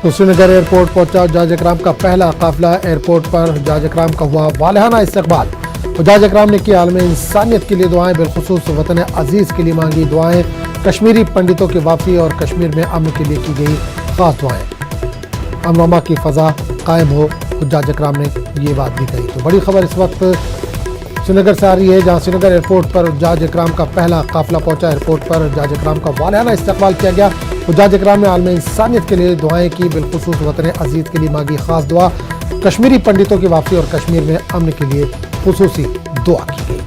तो श्रीनगर एयरपोर्ट पहुंचा हुजाज इकराम का पहला काफिला। एयरपोर्ट पर हुजाज इकराम का हुआ वालहाना इस्तकबाल। हुजाज इकराम ने की आलम इंसानियत के लिए दुआएं, बिलखुसूस वतन अजीज़ के लिए मांगी दुआएं। कश्मीरी पंडितों की वापसी और कश्मीर में अमन के लिए की गई खास दुआएं। अमन की फ़ज़ा कायम हो, हुजाज इकराम ने ये बात भी कही। तो बड़ी खबर इस वक्त श्रीनगर से आ रही है, जहां श्रीनगर एयरपोर्ट पर हुजाज इकराम का पहला काफिला पहुंचा। एयरपोर्ट पर हुजाज इकराम का वालहाना इस्तकबाल किया गया। हुजाज इकराम ने आलम इंसानियत के लिए दुआएं की, बिलखुसूस वतन अजीज़ के लिए मांगी खास दुआ। कश्मीरी पंडितों की वापसी और कश्मीर में अमन के लिए खुसूसी दुआ की गई।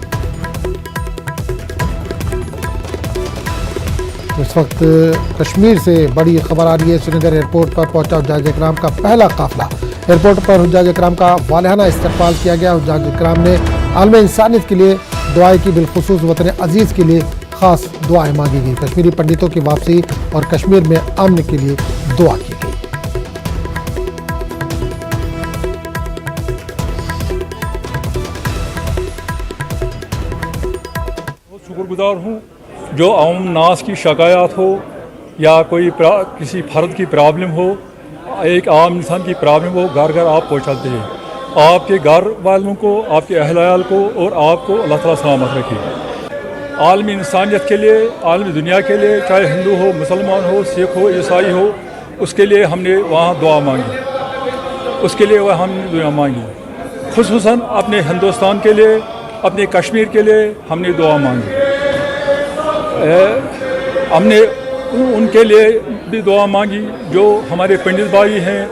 इस वक्त कश्मीर से बड़ी खबर आ रही है। श्रीनगर एयरपोर्ट पर पहुंचा हुजाज इकराम का पहला काफिला। एयरपोर्ट पर हुजाज इकराम का वालहाना इस्तकबाल किया गया। हुजाज इकराम ने आलम इंसानियत के लिए दुआएं की, बिलखुसूस वतन अजीज़ के लिए खास दुआएं मांगी गई। कश्मीरी पंडितों की वापसी और कश्मीर में अमन के लिए दुआ की गई। शुक्रगुजार हूँ जो आम नास की शिकायत हो या कोई किसी फर्द की प्रॉब्लम हो, एक आम इंसान की प्रॉब्लम हो, घर घर आप पहुँचाते हैं। आपके घर वालों को, आपके अहल को और आपको अल्लाह ताला सलामत रखे। आलमी इंसानियत के लिए, आलमी दुनिया के लिए, चाहे हिंदू हो, मुसलमान हो, सिख हो, ईसाई हो, उसके लिए हमने वहाँ दुआ मांगी, उसके लिए वह हमने दुआ मांगी। खुसूसन अपने हिंदुस्तान के लिए, अपने कश्मीर के लिए हमने दुआ मांगी। हमने उनके लिए भी दुआ मांगी जो हमारे पंडित भाई हैं,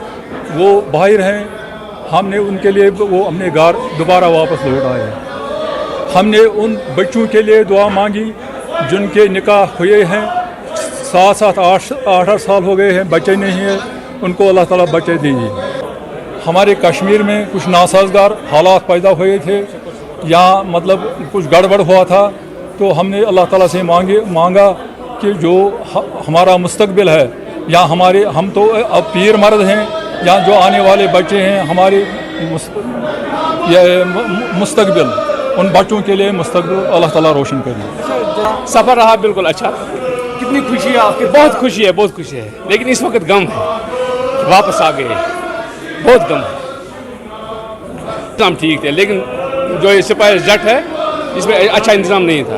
वो बाहर हैं। हमने उनके लिए वो अपने घर दोबारा वापस लौट आए। हमने उन बच्चों के लिए दुआ मांगी जिनके निकाह हुए हैं, 7-7, 8 साल हो गए हैं, बच्चे नहीं हैं, उनको अल्लाह ताला बच्चे दीजिए। हमारे कश्मीर में कुछ नासाजगार हालात पैदा हुए थे, यहाँ मतलब कुछ गड़बड़ हुआ था, तो हमने अल्लाह ताला से मांगा कि जो हमारा मुस्तकबिल है, या हम तो अब पीर मर्द हैं, यहाँ जो आने वाले बच्चे हैं हमारे मुस्तकबिल, उन बच्चों के लिए मुस्तकबिल अल्लाह ताला रोशन करिए। सफ़र रहा बिल्कुल अच्छा। कितनी खुशी है आपकी? बहुत खुशी है, बहुत खुशी है, लेकिन इस वक्त गम है कि वापस आ गए, बहुत गम है। इंतजाम ठीक थे, लेकिन जो सिपाही जट है इसमें अच्छा इंतजाम नहीं था,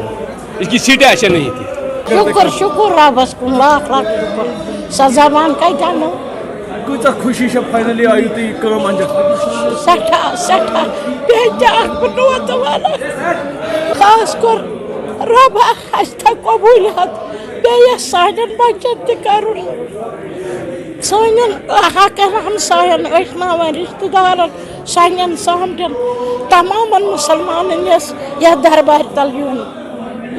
इसकी सीटें अच्छी नहीं थी। शुक्र शुक्र रबस कुन लाख लाख शुक्र। सजामान कई जानो कूचा खुशी से फाइनली आयु ती काम अंजाम सठा सठा बेजार बनवत वाला खास कर रब हस्ता कबूलियत बेय साजन बचत ते करू सानन हकन हम सायन वैष्णव रिश्तेदार सानन सामजन तमाम मुसलमानन या दरबार तलयून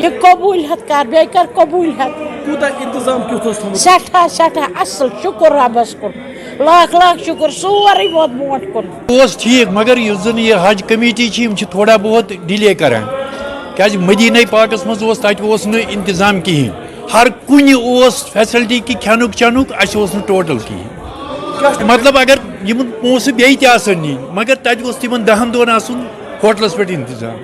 ये कबूलियत कर बे कर कबूलियत कूता इंतजाम क्यों तो सठा सठा असल शुक्र रबस कुन लाख लाख शुक्र सोरे बहुत मोट कुन ठीक, मगर ये हज कमेटी थोड़ा बहुत डिले करान क्या मदीना पाकस मज तत इंतजाम कहें, हर कुन फैसिलिटी कि खेनुक चनुक टोटल कहें। मतलब अगर पोस बे नी मगर तत 10 दोन होटलस पे इंतजाम।